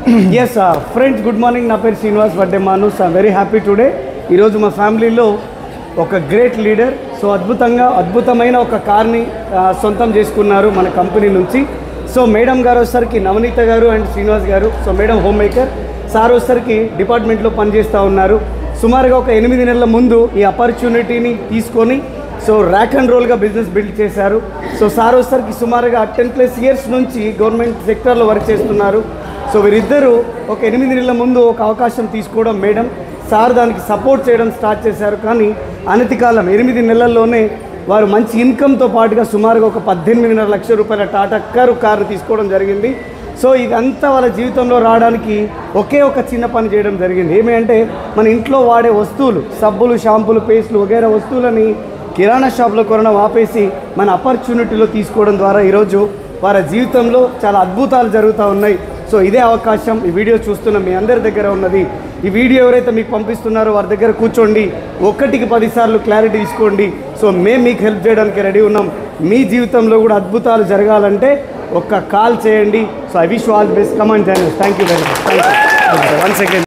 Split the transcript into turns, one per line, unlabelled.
Yes, friends, good morning. నా పేరు Srinivas birthday మానూస్. I'm very happy today. ఈరోజు మా ఫ్యామిలీలో ఒక గ్రేట్ లీడర్, సో అద్భుతమైన ఒక కార్ని సొంతం చేసుకున్నారు మన కంపెనీ నుంచి. సో మేడం గారు వచ్చేసరికి నవనీత గారు అండ్ శ్రీనివాస్ గారు. So madam home maker, sir వచ్చేసరికి డిపార్ట్మెంట్లో పనిచేస్తూ ఉన్నారు. సుమారుగా ఒక 8 నెలల ముందు ఈ ఆపర్చునిటీని తీసుకొని సో ర్యాక్ అండ్ రోల్గా బిజినెస్ బిల్డ్ చేశారు. సో సార్ వచ్చేసరికి సుమారుగా 10+ years నుంచి గవర్నమెంట్ సెక్టర్లో వర్క్ చేస్తున్నారు. సో వీరిద్దరూ ఒక 8 నెలల ముందు ఒక అవకాశం తీసుకోవడం, మేడం సార్ దానికి సపోర్ట్ చేయడం స్టార్ట్ చేశారు. కానీ అనతి కాలం 8 నెలల్లోనే వారు మంచి ఇన్కమ్తో పాటుగా సుమారుగా ఒక 18.5 లక్షల రూపాయల టాటా కారు తీసుకోవడం జరిగింది. సో ఇదంతా వాళ్ళ జీవితంలో రావడానికి ఒకే ఒక చిన్న పని చేయడం జరిగింది. ఏమి అంటే మన ఇంట్లో వాడే వస్తువులు, సబ్బులు, షాంపులు, పేస్టులు వగైరా వస్తువులని కిరాణా షాప్లో కొనడం ఆపేసి మన ఆపర్చునిటీలో తీసుకోవడం ద్వారా ఈరోజు వారి జీవితంలో చాలా అద్భుతాలు జరుగుతూ ఉన్నాయి. సో ఇదే అవకాశం ఈ వీడియో చూస్తున్న మీ అందరి దగ్గర ఉన్నది. ఈ వీడియో ఎవరైతే మీకు పంపిస్తున్నారో వారి దగ్గర కూర్చోండి, 1కి 10 సార్లు క్లారిటీ తీసుకోండి. సో మేము మీకు హెల్ప్ చేయడానికి రెడీ ఉన్నాం. మీ జీవితంలో కూడా అద్భుతాలు జరగాలంటే ఒక్క కాల్ చేయండి. So I wish you all best. Come and join us. Thank you very much. Thank you. One second.